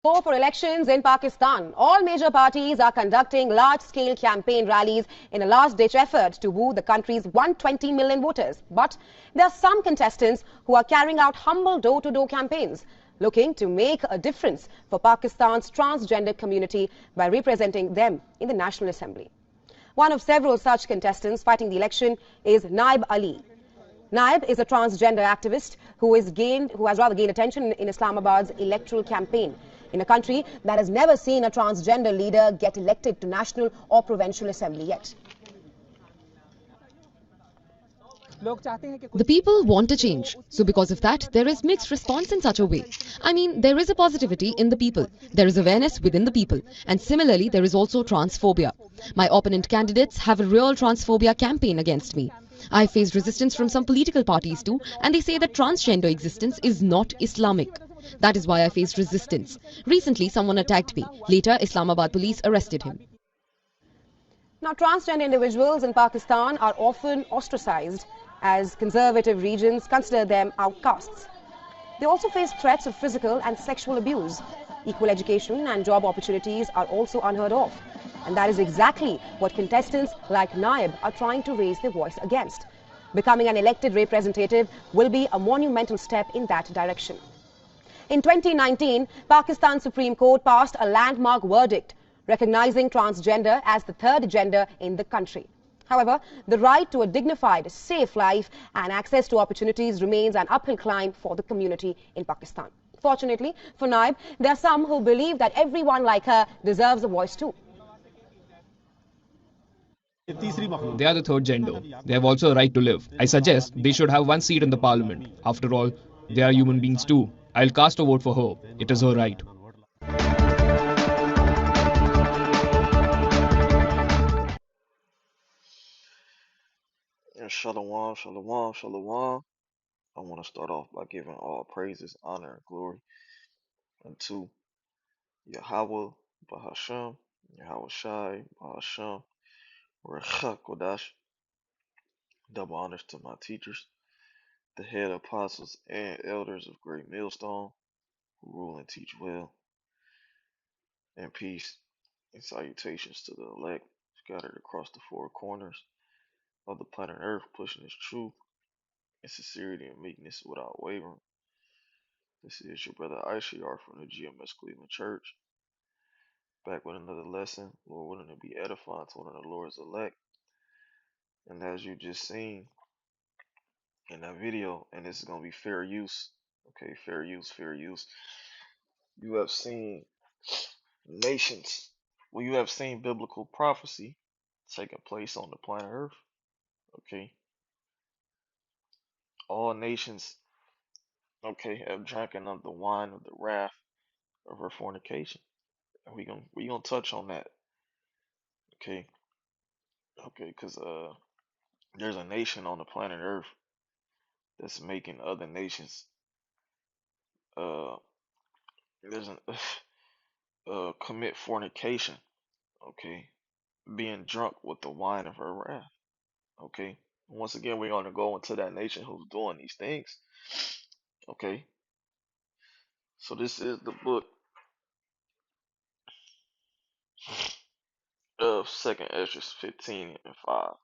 For elections in Pakistan, all major parties are conducting large-scale campaign rallies in a last-ditch effort to woo the country's 120 million voters. But there are some contestants who are carrying out humble door-to-door campaigns, looking to make a difference for Pakistan's transgender community by representing them in the National Assembly. One of several such contestants fighting the election is Naib Ali. Naib is a transgender activist who has gained attention in Islamabad's electoral campaign in a country that has never seen a transgender leader get elected to national or provincial assembly yet. The people want a change. So because of that, there is mixed response in such a way. I mean, there is a positivity in the people. There is awareness within the people. And similarly, there is also transphobia. My opponent candidates have a real transphobia campaign against me. I faced resistance from some political parties too, and they say that transgender existence is not Islamic. That is why I faced resistance. Recently, someone attacked me. Later, Islamabad police arrested him. Now, transgender individuals in Pakistan are often ostracized as conservative regions consider them outcasts. They also face threats of physical and sexual abuse. Equal education and job opportunities are also unheard of. And that is exactly what contestants like Naib are trying to raise their voice against. Becoming an elected representative will be a monumental step in that direction. In 2019, Pakistan's Supreme Court passed a landmark verdict recognizing transgender as the third gender in the country. However, the right to a dignified, safe life and access to opportunities remains an uphill climb for the community in Pakistan. Fortunately for Naib, there are some who believe that everyone like her deserves a voice too. They are the third gender. They have also a right to live. I suggest they should have one seat in the parliament. After all, they are human beings too. I'll cast a vote for her. It is her right. Shalom, shalom, shalom. I want to start off by giving all praises, honor, and glory unto Yahweh, Bahashem, Yahweh Shai, Bahashem, Rechak Kodash. Double honors to my teachers, the head apostles and elders of Great Millstone, who rule and teach well, and peace and salutations to the elect scattered across the four corners of the planet Earth, pushing its truth and sincerity and meekness without wavering. This is your brother Aishar from the GMS Cleveland Church, back with another lesson, Lord willing to be edifying to one of the Lord's elect. And as you just seen in that video, and this is going to be fair use, okay, fair use, fair use. You have seen nations, well, you have seen biblical prophecy taking place on the planet Earth, okay. All nations, okay, have drinking of the wine of the wrath of her fornication. And we gonna touch on that, okay, because there's a nation on the planet Earth that's making other nations uh there's an commit fornication, okay, being drunk with the wine of her wrath, okay. Once again, we're gonna go into that nation who's doing these things, okay. So this is the book of Second Ezra 15:5.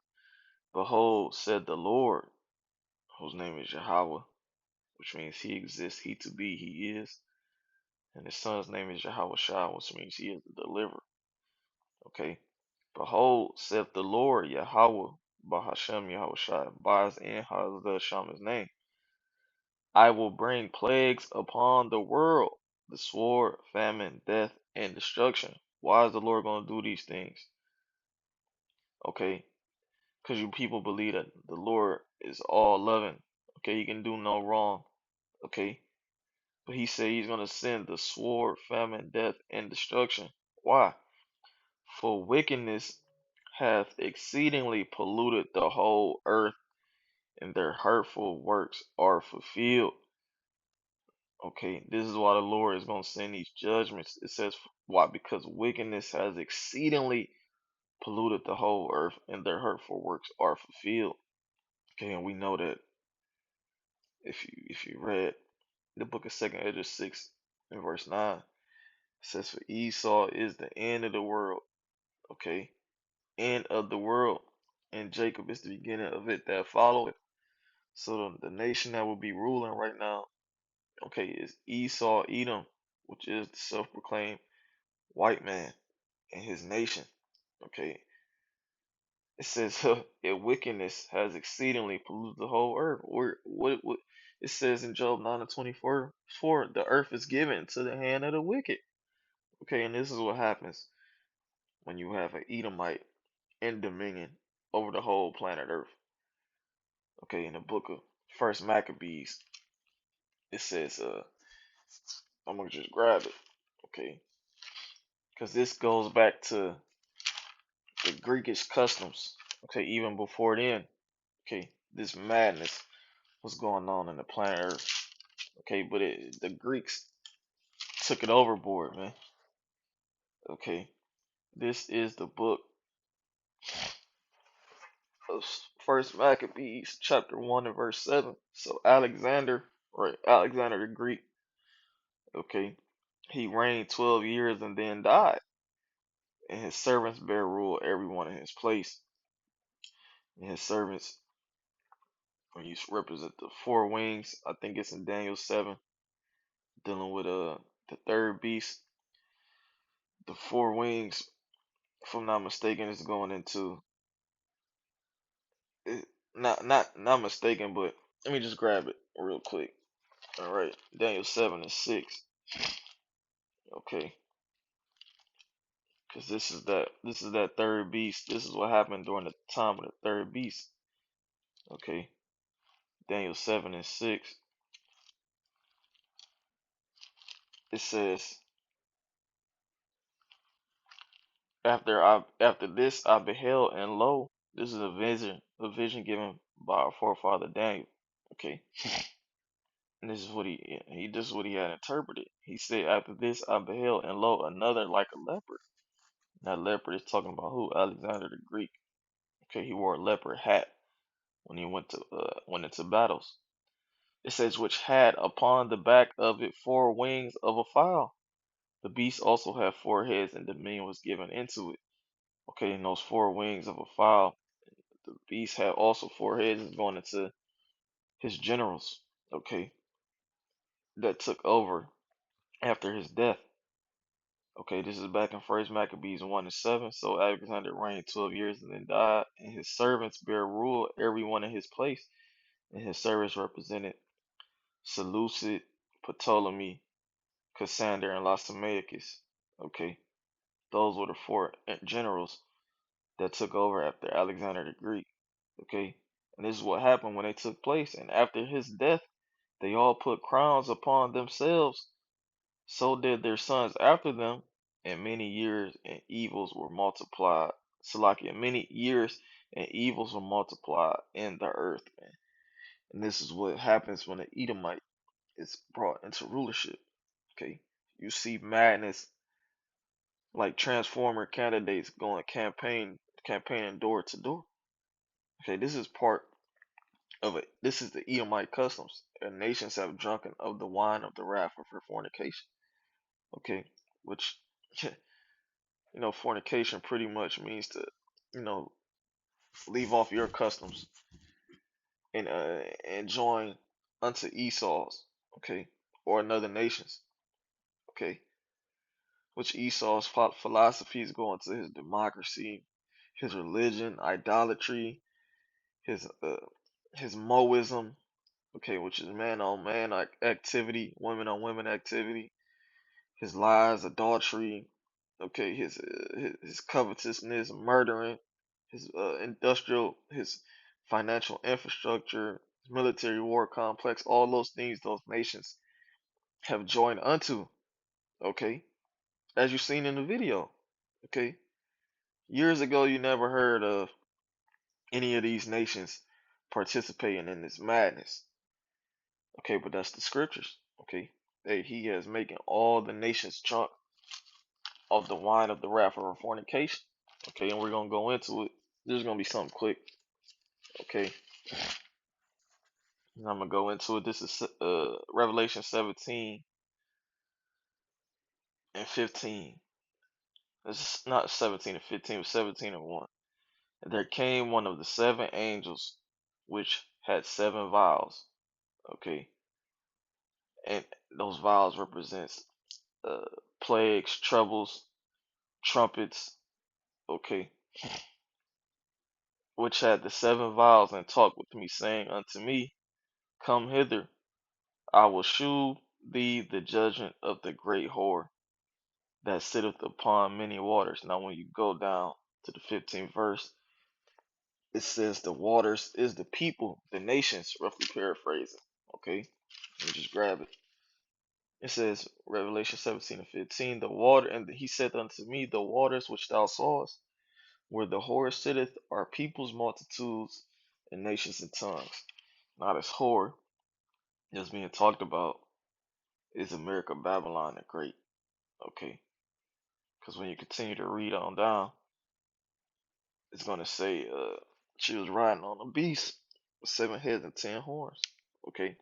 Behold, said the Lord, whose name is Yahweh, which means he exists, he to be, he is. And his son's name is Yahweh Shai, which means he is the deliverer. Okay. Behold, saith the Lord Yahweh, Bahashem Yahweh Shai, Baz in Hazda Shama's name. I will bring plagues upon the world, the sword, famine, death, and destruction. Why is the Lord going to do these things? Okay. Because you people believe that the Lord is all loving. Okay. He can do no wrong. Okay. But he said he's going to send the sword, famine, death, and destruction. Why? For wickedness hath exceedingly polluted the whole earth, and their hurtful works are fulfilled. Okay, this is why the Lord is going to send these judgments. It says, why? Because wickedness has exceedingly polluted the whole earth, and their hurtful works are fulfilled. Okay, and we know that if you read the book of Second Ezra 6 and verse 9, It says, for Esau is the end of the world. Okay, end of the world, and Jacob is the beginning of it that followeth. So the nation that will be ruling right now, okay, is Esau, Edom, which is the self-proclaimed white man and his nation. Okay, it says wickedness has exceedingly polluted the whole earth. Or what it says in Job 9:24, the earth is given to the hand of the wicked. Okay, and this is what happens when you have an Edomite in dominion over the whole planet Earth. Okay, in the book of First Maccabees, it says, I'm gonna just grab it, okay, because this goes back to the Greekish customs. Okay, even before then, okay, this madness was going on in the planet Earth. Okay, but the Greeks took it overboard, man. Okay, this is the book of First Maccabees, chapter 1 and verse 7. So Alexander, right, Alexander the Greek, okay, he reigned 12 years and then died, and his servants bear rule everyone in his place. And his servants, when you represent the four wings, I think it's in Daniel 7, dealing with the third beast. The four wings, if I'm not mistaken, is going into it, not mistaken, but let me just grab it real quick. All right, Daniel 7 and 6. Okay, because this is that third beast. This is what happened during the time of the third beast. Okay, Daniel 7 and 6. It says, after this I beheld, and lo, this is a vision given by our forefather Daniel. Okay, and this is what he had interpreted. He said, after this I beheld, and lo, another like a leopard. That leopard is talking about who? Alexander the Greek. Okay, he wore a leopard hat when he went into battles. It says, which had upon the back of it four wings of a fowl. The beast also had four heads, and dominion was given into it. Okay, and those four wings of a fowl, the beast had also four heads, is going into his generals. Okay, that took over after his death. Okay, this is back in First Maccabees 1 and 7. So Alexander reigned 12 years and then died, and his servants bear rule, every one in his place. And his servants represented Seleucid, Ptolemy, Cassander, and Lysimachus. Okay, those were the four generals that took over after Alexander the Greek. Okay, and this is what happened when they took place. And after his death, they all put crowns upon themselves. So did their sons after them, and many years and evils were multiplied. Salakia, many years and evils were multiplied in the earth, man. And this is what happens when an Edomite is brought into rulership. Okay, you see madness like transformer candidates going campaigning door to door. Okay, this is part of it. This is the Edomite customs. And nations have drunken of the wine of the wrath of her fornication. Okay, which fornication pretty much means to, you know, leave off your customs and join unto Esau's, okay, or another nation's, okay, which Esau's philosophies go into his democracy, his religion, idolatry, his his Moism, okay, which is man on man activity, women on women activity, his lies, adultery, okay, his covetousness, murdering, his financial infrastructure, his military war complex, all those things those nations have joined unto, okay, as you've seen in the video, okay. Years ago, you never heard of any of these nations participating in this madness, okay, but that's the scriptures, okay. He is making all the nations drunk of the wine of the wrath of fornication. Okay, and we're gonna go into it. This is gonna be something quick. Okay, and I'm gonna go into it. This is Revelation 17 and 15. It's not 17 and 15, but 17 and 1. And there came one of the 7 angels which had 7 vials. Okay. And those vials represents uh, plagues, troubles, trumpets. Okay. Which had the 7 vials, and talked with me, saying unto me, Come hither, I will shew thee the judgment of the great whore that sitteth upon many waters. Now, when you go down to the 15th verse, it says the waters is the people, the nations, roughly paraphrasing. Okay, let me just grab it. It says, Revelation 17 and 15, the water, and he said unto me, the waters which thou sawest, where the whore sitteth, are peoples, multitudes, and nations and tongues. Now, this whore that's being talked about is America, Babylon the Great. Okay, because when you continue to read on down, it's going to say she was riding on a beast with 7 heads and 10 horns. Okay,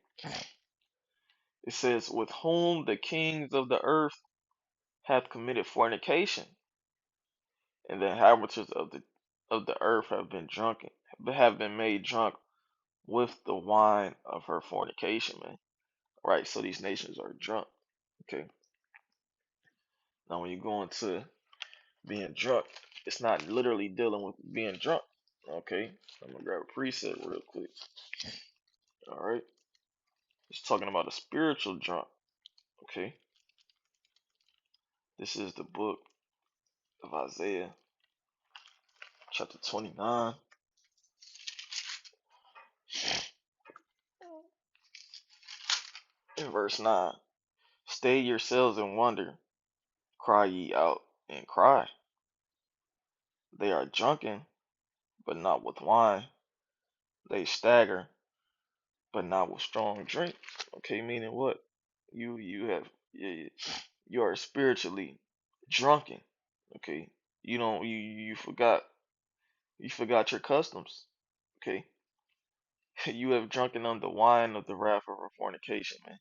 it says, with whom the kings of the earth have committed fornication, and the inhabitants of the earth have been made drunk with the wine of her fornication, man. Right, so these nations are drunk. Okay, now when you go into being drunk, it's not literally dealing with being drunk. Okay, I'm gonna grab a preset real quick. All right, it's talking about a spiritual drunk. Okay, this is the book of Isaiah, chapter 29, in verse 9. Stay yourselves and wonder, cry ye out and cry. They are drunken, but not with wine. They stagger, but not with strong drink. Okay, meaning what? You have you are spiritually drunken. Okay, you don't you forgot your customs. Okay, you have drunken on the wine of the wrath of her fornication, man.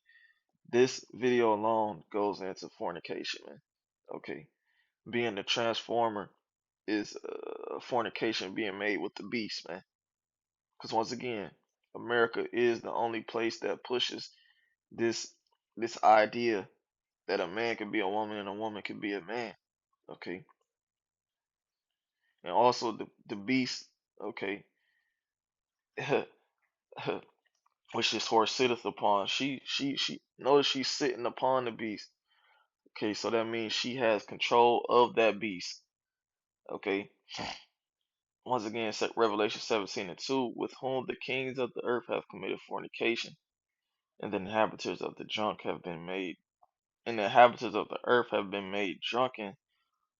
This video alone goes into fornication, man. Okay, being the transformer is fornication being made with the beast, man. Because once again, America is the only place that pushes this this idea that a man can be a woman and a woman can be a man. Okay, and also the beast. Okay, which this horse sitteth upon. She notice she's sitting upon the beast. Okay, so that means she has control of that beast. Okay. Once again, Revelation 17 and 2, with whom the kings of the earth have committed fornication, and the inhabitants of the earth have been made drunken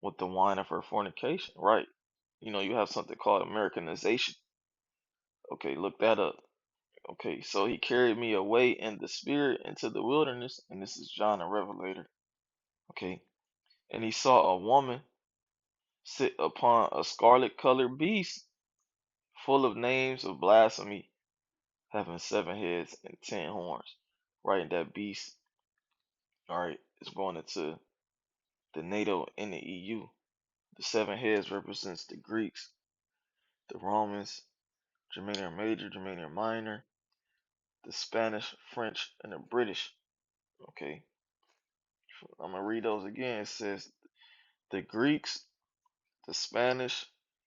with the wine of her fornication. Right. You know, you have something called Americanization. Okay, look that up. Okay, so he carried me away in the spirit into the wilderness, and this is John the Revelator. Okay, and he saw a woman sit upon a scarlet colored beast, full of names of blasphemy, having 7 heads and 10 horns. Right, that beast, all right, is going into the NATO and the EU. The 7 heads represents the Greeks, the Romans, Germania Major, Germania Minor, the Spanish, French, and the British. Okay, I'm gonna read those again. It says the Greeks, the Spanish,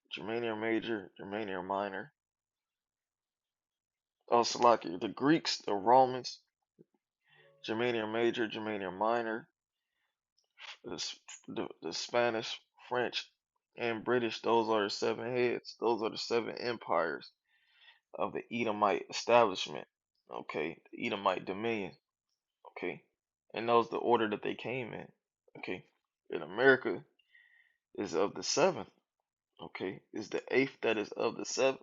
Germania Major, Germania Minor. Oh, Slovakia. The Greeks, the Romans, Germania Major, Germania Minor, the Spanish, French, and British. Those are the 7 heads. Those are the 7 empires of the Edomite establishment. Okay, the Edomite dominion. Okay, and those the order that they came in. Okay, in America is of the 7th. Okay, is the 8th that is of the 7th.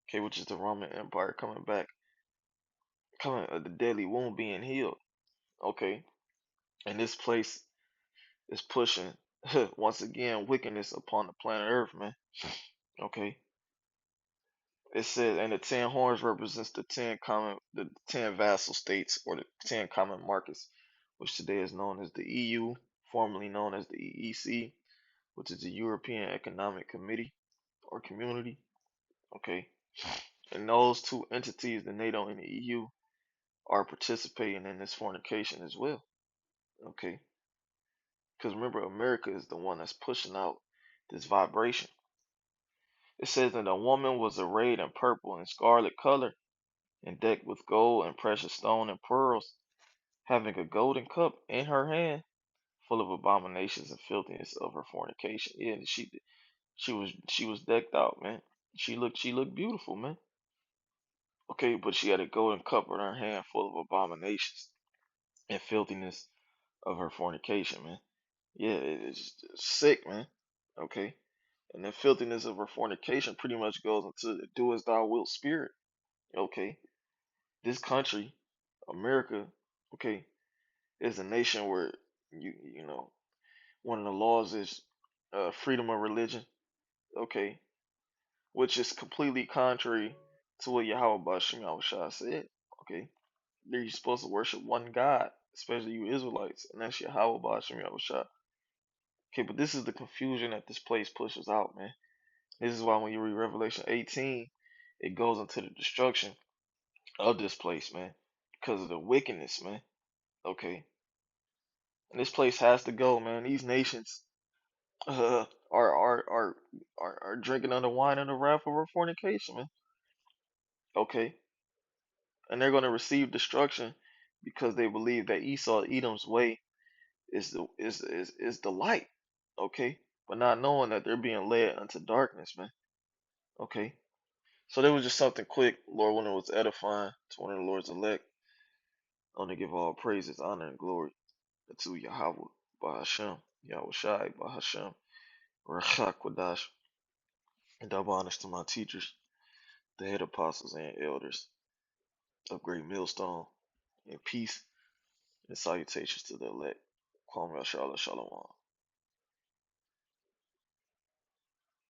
Okay, which is the Roman Empire coming back, the deadly wound being healed. Okay, and this place is pushing once again wickedness upon the planet Earth, man. Okay, it says, and the 10 horns represents the 10 vassal states or the 10 common markets, which today is known as the EU, formerly known as the EEC, which is the European Economic Committee or Community. Okay, and those two entities, the NATO and the EU, are participating in this fornication as well. Okay, because remember, America is the one that's pushing out this vibration. It says that a woman was arrayed in purple and scarlet color, and decked with gold and precious stone and pearls, having a golden cup in her hand, full of abominations and filthiness of her fornication. Yeah, and she was decked out, man. She looked beautiful, man. Okay, but she had a golden cup in her hand, full of abominations and filthiness of her fornication, man. Yeah, it's sick, man. Okay, and the filthiness of her fornication pretty much goes into the do as thou wilt spirit. Okay, this country, America, okay, is a nation where you know one of the laws is freedom of religion. Okay, which is completely contrary to what Yahweh Bashim Yahushua said. Okay, you're supposed to worship one God, especially you Israelites, and that's Yahweh Bashim Yahushua. Okay, but this is the confusion that this place pushes out, man. This is why when you read Revelation 18, it goes into the destruction of this place, man, because of the wickedness, man. Okay, and this place has to go, man. These nations are drinking on the wine and the wrath of her fornication, man. Okay, and they're going to receive destruction because they believe that Esau, Edom's way, is the light. Okay, but not knowing that they're being led unto darkness, man. Okay, so there was just something quick, Lord, when it was edifying to one of the Lord's elect. I want to give all praises, honor, and glory to Yahweh, Bahashem, Yahweh Shai, Bahashem, Rashak Wadash, and double honors to my teachers, the head apostles and elders of Great Millstone, and peace and salutations to the elect. Kwame Shalom.